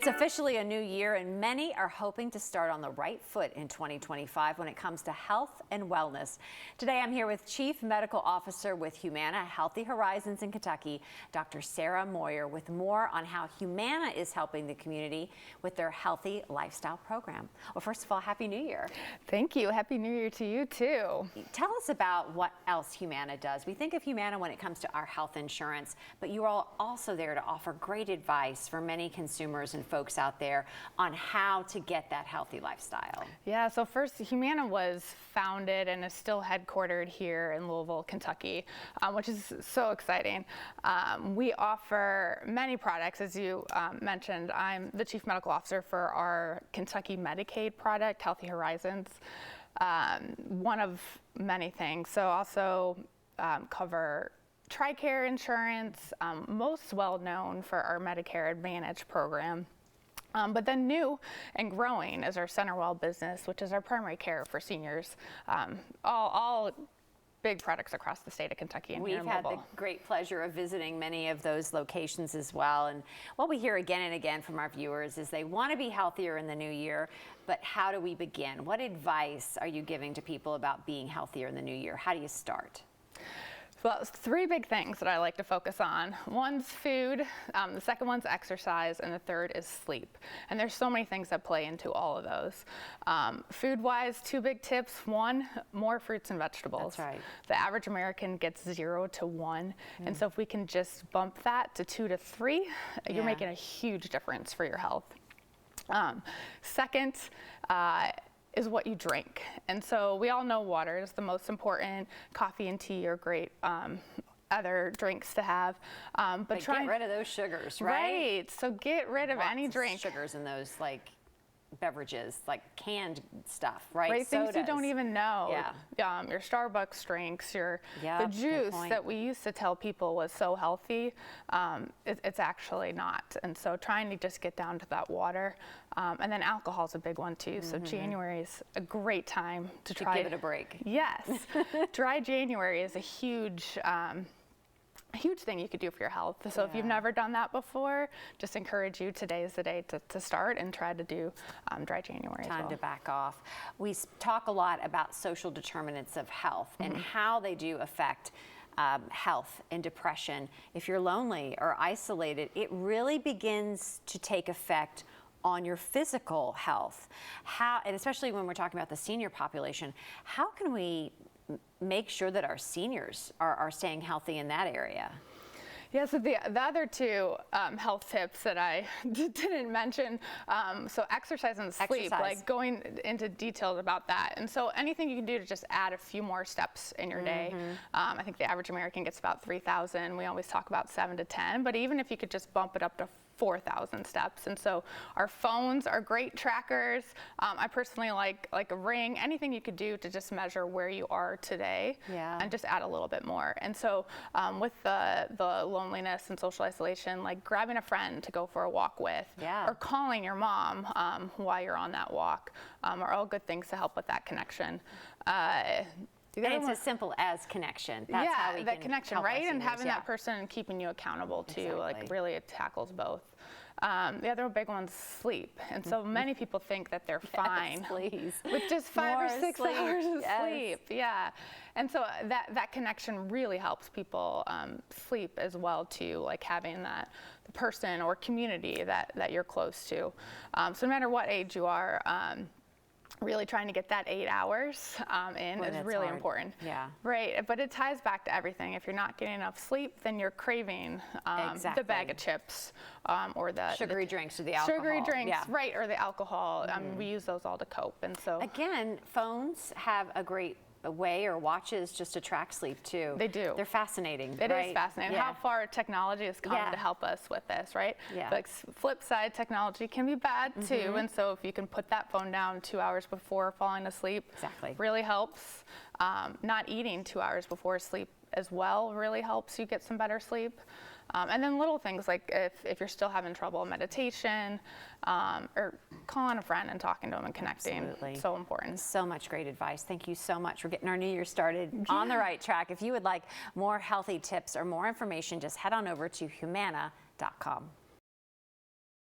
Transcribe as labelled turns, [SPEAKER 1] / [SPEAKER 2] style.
[SPEAKER 1] It's officially a new year, and many are hoping to start on the right foot in 2025 when it comes to health and wellness. Today, I'm here with Chief Medical Officer with Humana Healthy Horizons in Kentucky, Dr. Sarah Moyer, with more on how Humana is helping the community with their healthy lifestyle program. Well, first of all, Happy New Year.
[SPEAKER 2] Thank you. Happy New Year to you, too.
[SPEAKER 1] Tell us about what else Humana does. We think of Humana when it comes to our health insurance, but you are also there to offer great advice for many consumers and folks out there on how to get that healthy lifestyle.
[SPEAKER 2] Yeah, so first, Humana was founded and is still headquartered here in Louisville, Kentucky, which is so exciting. We offer many products, as you mentioned. I'm the Chief Medical Officer for our Kentucky Medicaid product, Healthy Horizons, one of many things. So also cover TRICARE insurance, most well known for our Medicare Advantage program. But then new and growing is our CenterWell business, which is our primary care for seniors. All big products across the state of Kentucky and here in Louisville.
[SPEAKER 1] We've had the great pleasure of visiting many of those locations as well. And what we hear again and again from our viewers is they want to be healthier in the new year, but how do we begin? What advice are you giving to people about being healthier in the new year? How do you start?
[SPEAKER 2] Well, three big things that I like to focus on. One's food, the second one's exercise, and the third is sleep. And there's so many things that play into all of those. Food-wise, two big tips. One, more fruits and vegetables.
[SPEAKER 1] That's right.
[SPEAKER 2] The average American gets 0 to 1. And so if we can just bump that to 2 to 3, you're making a huge difference for your health. Second, is what you drink. And so we all know water is the most important. Coffee and tea are great other drinks to have.
[SPEAKER 1] But get rid of those sugars, right?
[SPEAKER 2] Right, so get rid of any drink.
[SPEAKER 1] Sugars in those beverages, like canned stuff, right?
[SPEAKER 2] Right, things you don't even know.
[SPEAKER 1] Yeah.
[SPEAKER 2] Your Starbucks drinks, the juice that we used to tell people was so healthy, it's actually not. And so trying to just get down to that water. And then alcohol is a big one too. So January is a great time to try
[SPEAKER 1] give it a break.
[SPEAKER 2] Yes. Dry January is a huge thing you could do for your health. So if you've never done that before, just encourage you, today is the day to start and try to do Dry January as well.
[SPEAKER 1] Time to back off. We talk a lot about social determinants of health and how they do affect health and depression. If you're lonely or isolated, it really begins to take effect on your physical health. And especially when we're talking about the senior population, how can we make sure that our seniors are staying healthy in that area?
[SPEAKER 2] Yeah, so the other two health tips that I didn't mention, so exercise and sleep, like going into details about that. And so anything you can do to just add a few more steps in your day. I think the average American gets about 3,000. We always talk about 7 to 10, but even if you could just bump it up to 4,000 steps. And so our phones are great trackers. I personally like a ring, anything you could do to just measure where you are today and just add a little bit more. And so with the loneliness and social isolation, like grabbing a friend to go for a walk with or calling your mom while you're on that walk are all good things to help with that connection. And
[SPEAKER 1] it's as simple as connection. That's how we
[SPEAKER 2] that connection, right? And having that
[SPEAKER 1] person
[SPEAKER 2] person keeping you accountable too, like really it tackles both. The other big one's sleep. And so many people think that they're fine with just 5 or 6 hours of sleep. Yeah. And so that connection really helps people sleep as well too, like having the person or community that you're close to. So no matter what age you are, really trying to get that 8 hours in is really important.
[SPEAKER 1] Yeah.
[SPEAKER 2] Right, but it ties back to everything. If you're not getting enough sleep, then you're craving the bag of chips or the
[SPEAKER 1] sugary drinks or the alcohol.
[SPEAKER 2] Sugary drinks, right, or the alcohol. We use those all to cope. And so
[SPEAKER 1] again, phones have a great way, or watches, just to track sleep too.
[SPEAKER 2] They do.
[SPEAKER 1] They're fascinating.
[SPEAKER 2] It is fascinating how far technology has come to help us with this, right? But flip side, technology can be bad too. And so if you can put that phone down 2 hours before falling asleep, really helps. Not eating 2 hours before sleep as well really helps you get some better sleep. And then little things like if you're still having trouble, meditation, or calling a friend and talking to them and connecting.
[SPEAKER 1] Absolutely.
[SPEAKER 2] So important.
[SPEAKER 1] So much great advice. Thank you so much for getting our new year started on the right track. If you would like more healthy tips or more information, just head on over to humana.com.